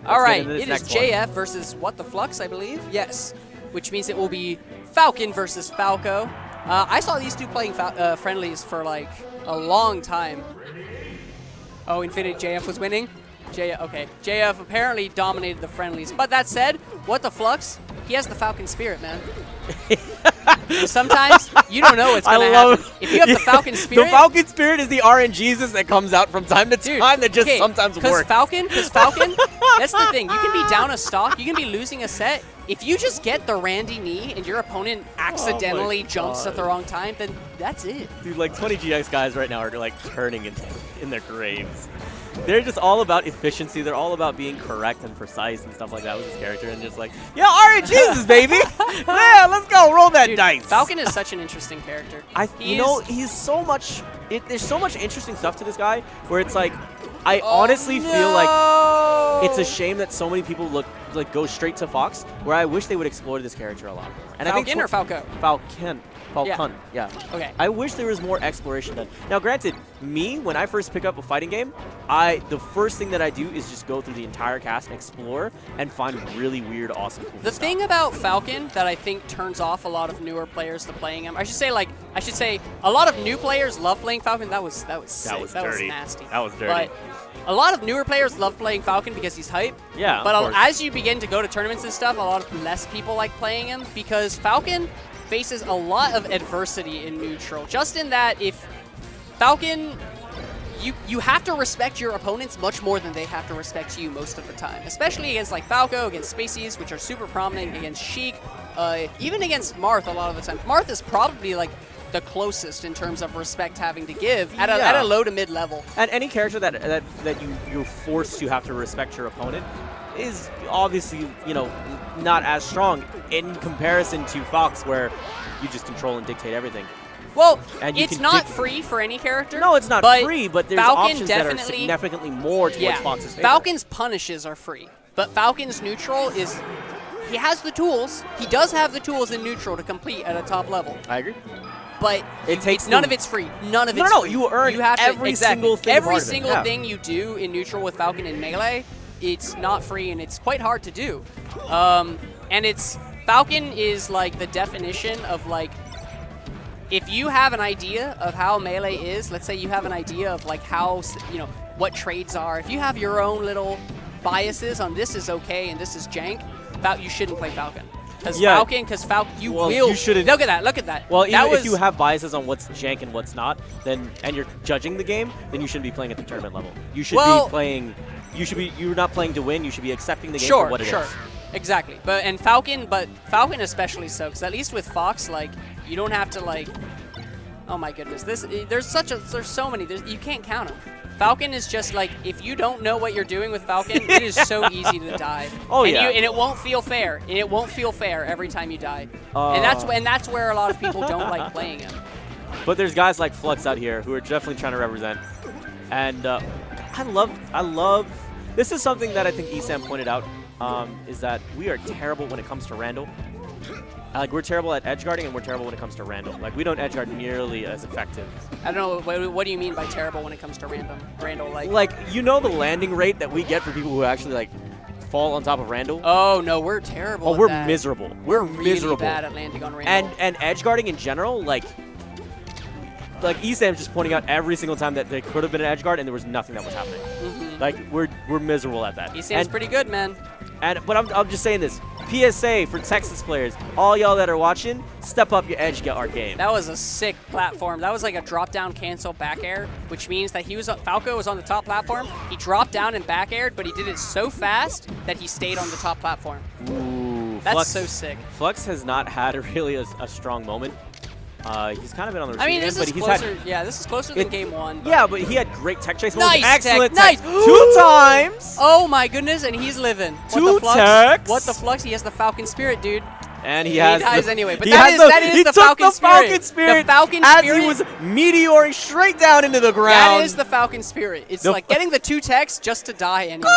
All right, it is JF versus What the Flux, I believe. Yes, which means it will be Falcon versus Falco. I saw these two playing friendlies for like a long time. Oh, Infinity JF was winning? Okay. JF apparently dominated the friendlies. But that said, What the Flux, he has the Falcon spirit, man. And sometimes you don't know what's going to happen. If you have the Falcon spirit... The Falcon spirit is the RNGesus that comes out from time to time that just sometimes works. Because Falcon, that's the thing. You can be down a stock, you can be losing a set. If you just get the Randy knee and your opponent accidentally jumps at the wrong time, then that's it. Dude, like 20 GX guys right now are like turning in their graves. They're just all about efficiency. They're all about being correct and precise and stuff like that with his character. And just like, yeah, RNGesus, baby. Yeah, let's go. Roll that dice. Falcon is such an interesting character. He's so much... there's so much interesting stuff to this guy where it's like, I honestly feel like it's a shame that so many people go straight to Fox, where I wish they would explore this character a lot more. And Falcon or Falco? Falcon, yeah. Okay. I wish there was more exploration done. Now, granted, when I first pick up a fighting game, the first thing that I do is just go through the entire cast and explore and find really weird, awesome, cool The stuff. thing about Falcon that I think turns off a lot of newer players to playing him, I should say a lot of new players love playing Falcon. That was sick. That was nasty. That was dirty. But a lot of newer players love playing Falcon because he's hype. Yeah, but as you begin to go to tournaments and stuff, a lot of less people like playing him because Falcon faces a lot of adversity in neutral. Just in that if Falcon, you have to respect your opponents much more than they have to respect you most of the time. Especially against like Falco, against Spacies, which are super prominent, against Sheik, even against Marth a lot of the time. Marth is probably like the closest in terms of respect having to give at a low to mid level. And any character that you're forced to have to respect your opponent is obviously, not as strong in comparison to Fox, where you just control and dictate everything. Well, it's not free for any character. No, it's not free, but there's options that are significantly more towards Fox's favor. Falcon's punishes are free, but Falcon's neutral is... He has the tools. He does have the tools in neutral to complete at a top level. I agree. But none of it's free. None of it's free. You earn every single thing. Every single thing you do in neutral with Falcon and Melee, it's not free, and it's quite hard to do. And Falcon is like the definition of like, if you have an idea of how Melee is, let's say you have an idea of like how, what trades are, if you have your own little biases on this is okay and this is jank, you shouldn't play Falcon. Because Falcon, you shouldn't. Look at that. Well, if you have biases on what's jank and what's not, and you're judging the game, then you shouldn't be playing at the tournament level. You should be playing. You're not playing to win. You should be accepting the game for what it is. Exactly. But Falcon especially so, because at least with Fox, like, you don't have to like. Oh my goodness, there's so many. You can't count them. Falcon is just like, if you don't know what you're doing with Falcon, it is so easy to die. And it won't feel fair. And it won't feel fair every time you die. And that's where a lot of people don't like playing him. But there's guys like Flux out here who are definitely trying to represent. And I love. This is something that I think Esam pointed out, is that we are terrible when it comes to Randall. Like, we're terrible at edge guarding, and we're terrible when it comes to Randall. Like, we don't edge guard nearly as effective. I don't know. What do you mean by terrible when it comes to Randall? Like, the landing rate that we get for people who actually, like, fall on top of Randall? Oh, no, we're terrible at we're that. Miserable. We're really bad at landing on Randall. And edge guarding in general, like Esam's just pointing out every single time that there could have been an edge guard, and there was nothing that was happening. Mm-hmm. Like, we're miserable at that. Esam's pretty good, man. But I'm just saying this. PSA for Texas players, all y'all that are watching, step up your edge guard game. That was a sick platform. That was like a drop-down cancel back air, which means that Falco was on the top platform. He dropped down and back aired, but he did it so fast that he stayed on the top platform. Ooh, that's Flux, so sick. Flux has not had really a strong moment. He's kind of been on the receiving end, this is closer than game one. Yeah, but he had great tech chase. Nice, excellent tech. Nice. 2 times. Oh my goodness, and he's living. Two techs. What the Flux? He has the Falcon spirit, dude. And he dies anyway. But that is the Falcon spirit. The Falcon spirit. As he was meteoring straight down into the ground. That is the Falcon spirit. It's like getting the 2 techs just to die anyway.